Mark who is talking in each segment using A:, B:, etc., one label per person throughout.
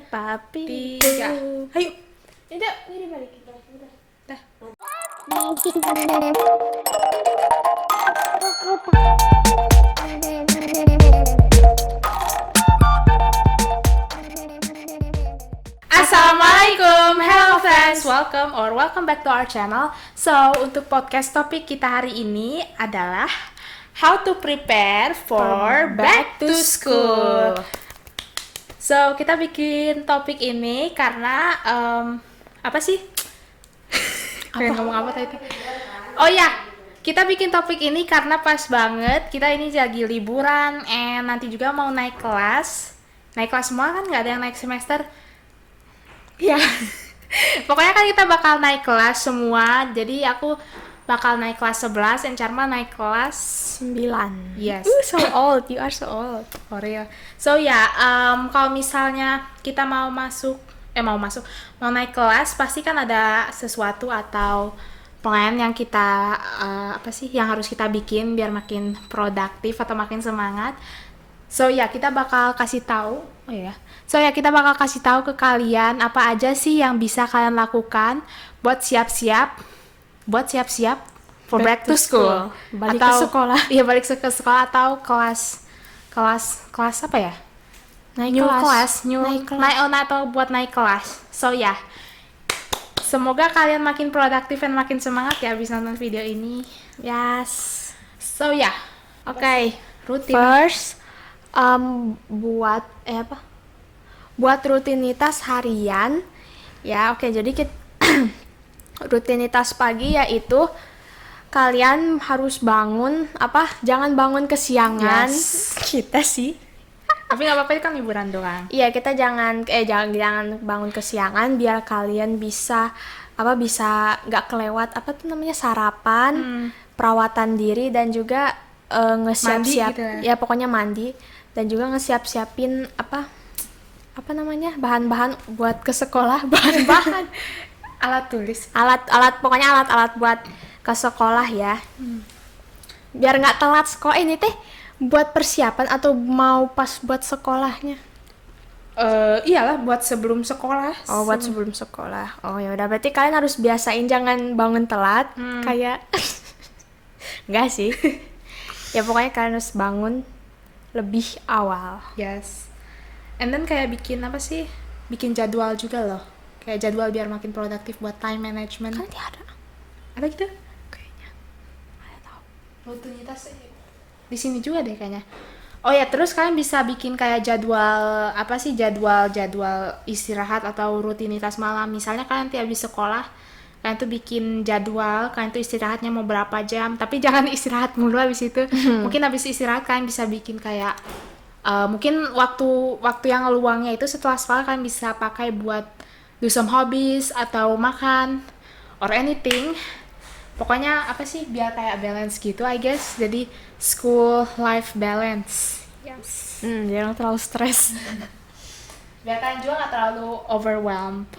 A: papi.
B: 3. Ayo.
A: Udah, ini balik kita. Udah.
B: Dah. Assalamualaikum, hello friends, welcome back to our channel. So, untuk podcast topik kita hari ini adalah how to prepare for back to school. So, kita bikin topik ini karena apa sih? Pengen ngomong apa tadi? Oh ya, kita bikin topik ini karena pas banget kita ini lagi liburan, and nanti juga mau naik kelas. Naik kelas semua kan, nggak ada yang naik semester. Ya, pokoknya kan kita bakal naik kelas semua. Jadi aku bakal naik kelas 11, and Charma naik kelas
A: 9.
B: Yes.
A: So old, you are so old.
B: For real. So ya, kalau misalnya kita mau naik kelas, pasti kan ada sesuatu atau plan yang kita yang harus kita bikin biar makin produktif atau makin semangat. So ya, kita bakal kasih tahu. Kita bakal kasih tahu ke kalian apa aja sih yang bisa kalian lakukan buat siap-siap for back to school.
A: Balik ke sekolah.
B: Iya, balik ke sekolah atau kelas apa ya?
A: Naik kelas.
B: Atau buat naik kelas. So ya, semoga kalian makin produktif dan makin semangat ya habis nonton video ini.
A: Yes.
B: So ya,
A: Oke.
B: rutin.
A: First, buat rutinitas harian. Ya, oke. Jadi rutinitas pagi yaitu kalian harus bangun jangan bangun kesiangan.
B: Yes.
A: Kita sih.
B: Tapi nggak apa-apa, itu kan liburan doang.
A: Iya, kita jangan bangun kesiangan biar kalian bisa nggak kelewat sarapan, perawatan diri, dan juga ngesiap-siap
B: Mandi gitu
A: ya, pokoknya mandi, dan juga ngesiap-siapin bahan-bahan buat ke sekolah, bahan-bahan
B: Alat tulis.
A: alat buat ke sekolah ya. Biar nggak telat sekolah. Ini teh buat persiapan atau mau pas buat sekolahnya?
B: Iyalah, buat sebelum sekolah.
A: Oh, buat sebelum sekolah. Oh, ya udah, berarti kalian harus biasain jangan bangun telat. Kayak enggak sih. Ya pokoknya kalian harus bangun lebih awal.
B: Yes. And then kayak bikin jadwal juga loh. Kayak jadwal biar makin produktif buat time management.
A: Kan ada.
B: Ada gitu?
A: Kayaknya. Ada tahu.
B: Rutinitas di sini juga deh kayaknya. Oh ya, terus kalian bisa bikin kayak jadwal jadwal istirahat atau rutinitas malam. Misalnya kalian nanti habis sekolah, kalian tuh bikin jadwal, kalian tuh istirahatnya mau berapa jam, tapi jangan istirahat mulu habis itu. Mungkin habis istirahat kalian bisa bikin kayak mungkin waktu yang luangnya itu setelah sekolah kalian bisa pakai buat do some hobbies atau makan or anything. Pokoknya biar kayak balance gitu, I guess. Jadi school life balance. Yes.
A: Jangan terlalu stres.
B: Biar kalian juga nggak terlalu overwhelmed.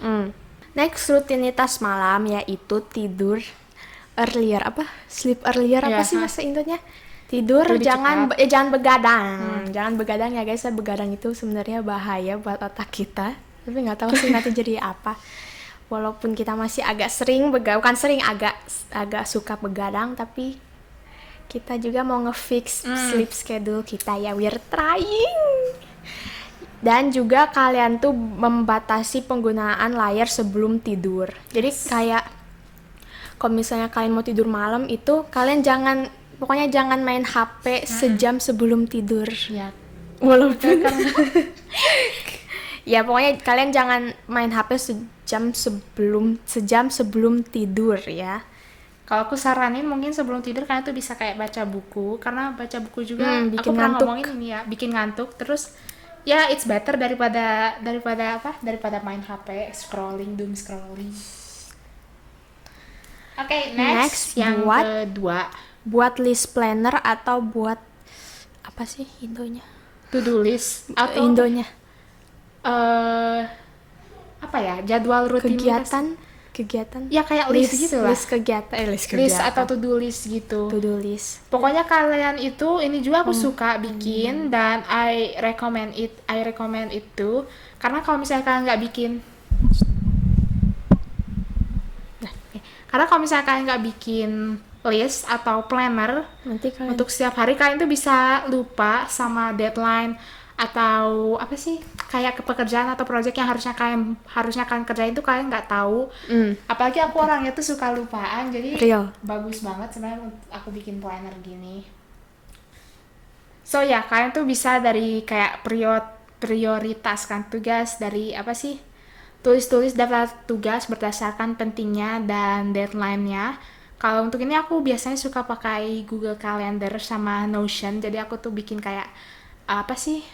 A: Next, rutinitas malam yaitu tidur earlier. Sleep earlier
B: Iya,
A: bahasa Indonya? Tidur
B: Lebih
A: jangan begadang. Jangan begadang ya guys. Begadang itu sebenarnya bahaya buat otak kita. Tapi nggak tahu sih nanti jadi apa. Walaupun kita masih agak suka begadang, tapi kita juga mau nge-fix sleep schedule kita ya. We're trying. Dan juga kalian tuh membatasi penggunaan layar sebelum tidur. Jadi kayak kalau misalnya kalian mau tidur malam itu kalian jangan main HP sejam sebelum tidur.
B: Ya.
A: Walaupun ya pokoknya kalian jangan main HP sejam sebelum tidur ya.
B: Kalau aku saranin mungkin sebelum tidur kalian tuh bisa kayak baca buku, karena baca buku juga
A: bikin
B: aku pernah
A: ngantuk.
B: ngomongin ini ya, bikin ngantuk. Terus ya it's better daripada main HP doom scrolling. Oke, next yang kedua,
A: buat list planner atau buat apa sih Indonya?
B: To-do list atau
A: Indonya
B: jadwal rutinitas.
A: kegiatan kegiatan.
B: Ya kayak list gitu lah.
A: List kegiatan.
B: List atau to-do list gitu.
A: To-do list.
B: Pokoknya kalian itu, ini juga aku suka bikin dan I recommend itu karena kalau misalnya kalian nggak bikin, karena kalau misalnya kalian nggak bikin list atau planner
A: Nanti kalian
B: untuk setiap hari, kalian tuh bisa lupa sama deadline atau apa sih, kayak ke pekerjaan atau project yang harusnya kalian kerjain tuh kalian nggak tahu. Apalagi aku orangnya tuh suka lupaan, jadi
A: Real.
B: bagus banget sebenarnya aku bikin planner gini. So ya, kalian tuh bisa dari kayak prioritaskan tugas dari apa sih, tulis daftar tugas berdasarkan pentingnya dan deadline-nya. Kalau untuk ini aku biasanya suka pakai Google Calendar sama Notion, jadi aku tuh bikin kayak apa sih,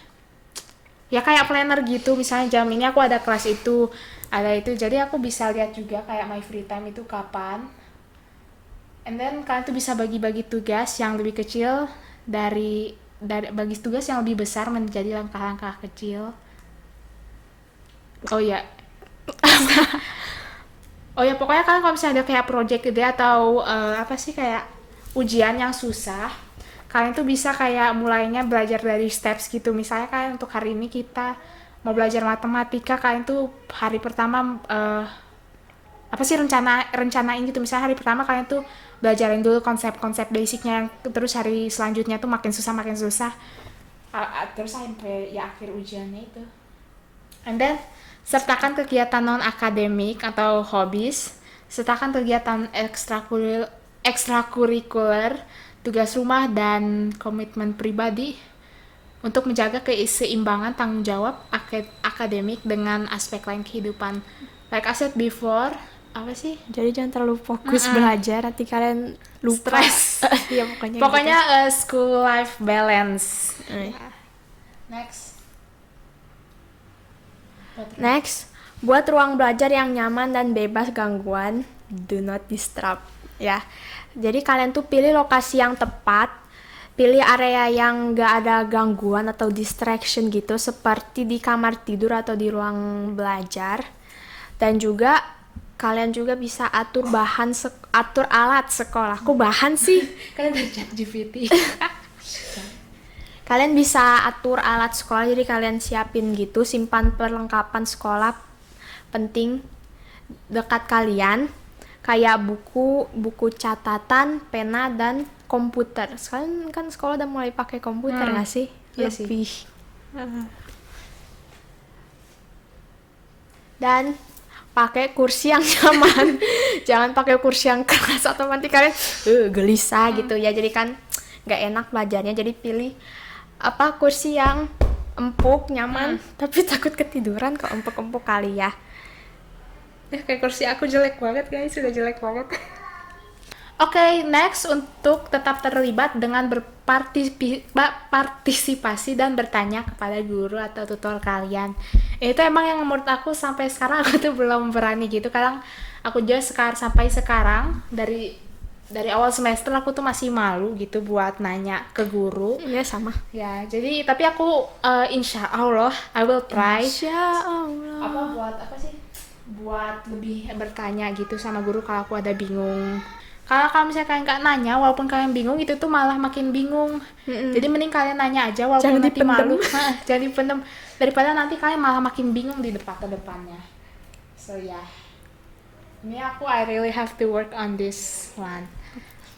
B: ya kayak planner gitu. Misalnya jam ini aku ada kelas itu, ada itu, jadi aku bisa lihat juga kayak my free time itu kapan. And then kalian tuh bisa bagi-bagi tugas yang lebih kecil dari bagi tugas yang lebih besar menjadi langkah-langkah kecil. Oh ya, pokoknya kalian kalau misalnya ada kayak project gede atau apa sih, kayak ujian yang susah, kalian tuh bisa kayak mulainya belajar dari steps gitu. Misalnya kalian untuk hari ini kita mau belajar matematika, kalian tuh hari pertama apa sih, rencanain gitu. Misalnya hari pertama kalian tuh belajarin dulu konsep-konsep basicnya, terus hari selanjutnya tuh makin susah terus sampai ya akhir ujiannya itu. And then sertakan kegiatan non-akademik atau hobbies, sertakan kegiatan ekstrakurikuler, tugas rumah, dan komitmen pribadi untuk menjaga keseimbangan tanggung jawab akademik dengan aspek lain kehidupan. Like I said before, apa sih?
A: Jadi jangan terlalu fokus belajar, nanti kalian lupa.
B: Stress.
A: Ya
B: Pokoknya gitu. School life balance.
A: Next, buat ruang belajar yang nyaman dan bebas gangguan. Do not disturb. Ya, jadi kalian tuh pilih lokasi yang tepat, pilih area yang gak ada gangguan atau distraction gitu, seperti di kamar tidur atau di ruang belajar. Dan juga kalian juga bisa atur alat sekolah. Kok bahan sih?
B: Kalian dari ChatGPT.
A: Kalian bisa atur alat sekolah, jadi kalian siapin gitu, simpan perlengkapan sekolah penting dekat kalian, kayak buku catatan, pena, dan komputer. Sekarang kan sekolah udah mulai pakai komputer nggak sih?
B: Iya
A: Lebih.
B: sih.
A: Dan pakai kursi yang nyaman. Jangan pakai kursi yang keras atau nanti kalian gelisah gitu ya. Jadi kan nggak enak belajarnya. Jadi pilih kursi yang empuk, nyaman, tapi takut ketiduran kalau empuk-empuk kali ya.
B: Kayak kursi aku jelek banget guys, sudah jelek banget. Oke, next, untuk tetap terlibat dengan berpartisipasi dan bertanya kepada guru atau tutor kalian. Itu emang yang menurut aku sampai sekarang aku tuh belum berani gitu. Kadang aku juga sampai sekarang dari awal semester aku tuh masih malu gitu buat nanya ke guru.
A: Iya, sama.
B: Ya, jadi tapi aku insya Allah I will try.
A: Insya Allah.
B: Buat lebih bertanya gitu sama guru kalau aku ada bingung. Kalau misalnya kalian nggak nanya, walaupun kalian bingung, itu tuh malah makin bingung. Jadi mending kalian nanya aja walaupun
A: Jangan
B: nanti
A: dipendem.
B: malu. Jangan dipendem, daripada nanti kalian malah makin bingung di depannya. So yeah, ini I really have to work on this one.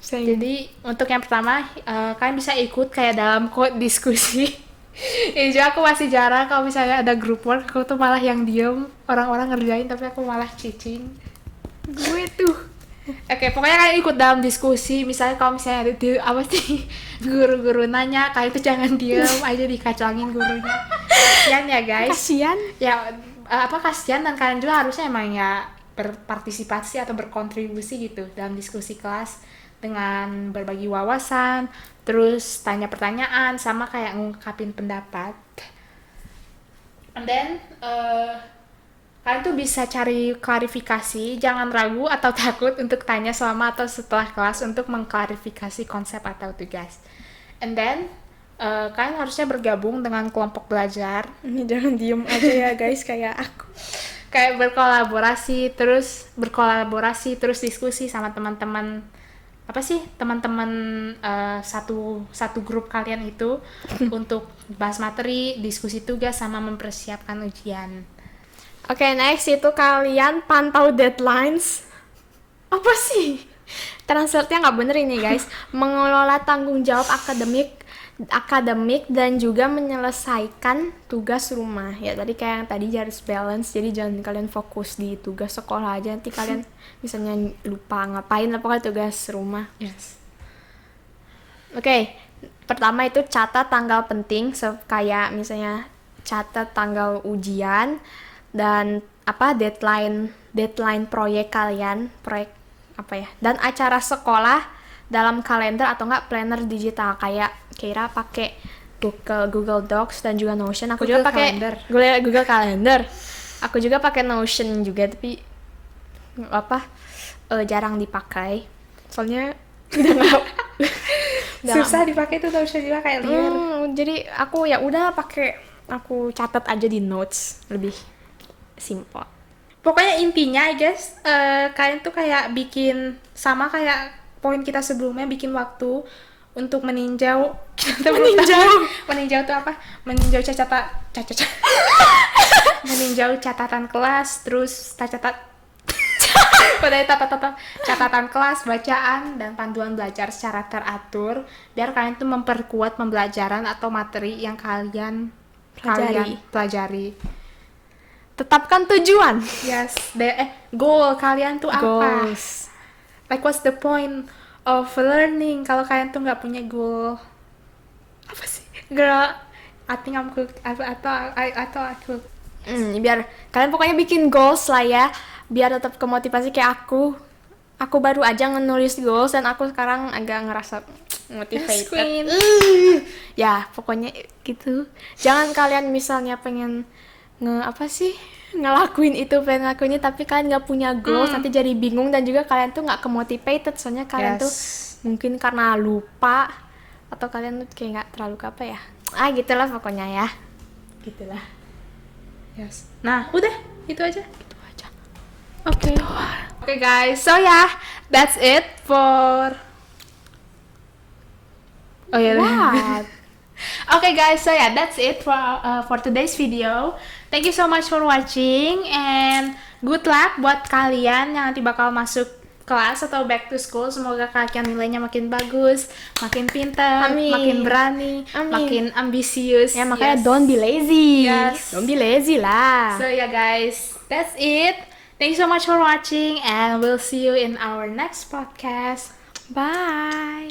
B: Jadi untuk yang pertama, kalian bisa ikut kayak dalam diskusi. Ini juga aku masih jarang, kalau misalnya ada group work aku tuh malah yang diem, orang-orang ngerjain tapi aku malah cicing.
A: Gue tuh.
B: Oke, pokoknya kalian ikut dalam diskusi. Misalnya kalau misalnya ada guru-guru nanya, kalian tuh jangan diem aja dikacangin gurunya. Kasian ya guys.
A: Kasian.
B: Ya kasian, dan kalian juga harusnya emang ya berpartisipasi atau berkontribusi gitu dalam diskusi kelas dengan berbagi wawasan, terus tanya pertanyaan, sama kayak ngungkapin pendapat. And then kalian tuh bisa cari klarifikasi, jangan ragu atau takut untuk tanya selama atau setelah kelas untuk mengklarifikasi konsep atau tugas. And then kalian harusnya bergabung dengan kelompok belajar.
A: Ini jangan diem aja ya guys, kayak aku.
B: kayak berkolaborasi terus diskusi sama teman-teman apa sih teman-teman satu grup kalian itu untuk bahas materi, diskusi tugas sama mempersiapkan ujian.
A: Oke, next itu kalian pantau deadlines. Apa sih? Translate-nya nggak bener ini guys. Mengelola tanggung jawab akademik dan juga menyelesaikan tugas rumah. Ya tadi kayak yang tadi harus balance. Jadi jangan kalian fokus di tugas sekolah aja. Nanti kalian misalnya lupa ngapain apa tugas rumah.
B: Yes.
A: Oke, pertama itu catat tanggal penting, kayak misalnya catat tanggal ujian dan deadline proyek kalian, proyek apa ya, dan acara sekolah dalam kalender atau enggak planner digital, kayak Keira pakai Google Docs dan juga Notion. Aku juga pakai Google Calendar. Aku juga pakai Notion juga, tapi jarang dipakai. Soalnya
B: susah dipakai tuh Notion juga kayak liar.
A: Jadi aku ya udah aku catat aja di notes, lebih simple.
B: Pokoknya intinya guys, kalian tuh kayak bikin sama kayak poin kita sebelumnya, bikin waktu untuk meninjau. Meninjau tuh apa? Meninjau meninjau catatan kelas, terus catatan kelas, bacaan dan panduan belajar secara teratur biar kalian tuh memperkuat pembelajaran atau materi yang kalian pelajari.
A: Tetapkan tujuan.
B: Yes, goal kalian tuh apa?
A: Goals.
B: Like what's the point of learning kalau kalian tuh nggak punya goal? Apa sih? Girl, I think I'm cooked. Atau I cooked.
A: Biar kalian pokoknya bikin goals lah ya, biar tetap kemotivasi kayak aku. Aku baru aja nulis goals dan aku sekarang agak ngerasa motivated.
B: Yes, queen.
A: Ya, pokoknya gitu. Jangan kalian misalnya pengen ngelakuin ini tapi kalian nggak punya goals, nanti jadi bingung dan juga kalian tuh nggak kemotivated, soalnya kalian tuh mungkin karena lupa atau kalian tuh kayak nggak terlalu gitulah pokoknya ya, gitulah.
B: Yes. Nah, udah itu aja.
A: Okay
B: guys, so yeah, that's it for
A: What?
B: Okay guys, so yeah, that's it for today's video. Thank you so much for watching and good luck buat kalian yang nanti bakal masuk kelas atau back to school. Semoga kalian nilainya makin bagus, makin pintar, makin berani, makin ambisius.
A: Ya makanya don't be lazy.
B: Yes.
A: Don't be lazy lah.
B: So yeah guys, that's it. Thank you so much for watching and we'll see you in our next podcast.
A: Bye.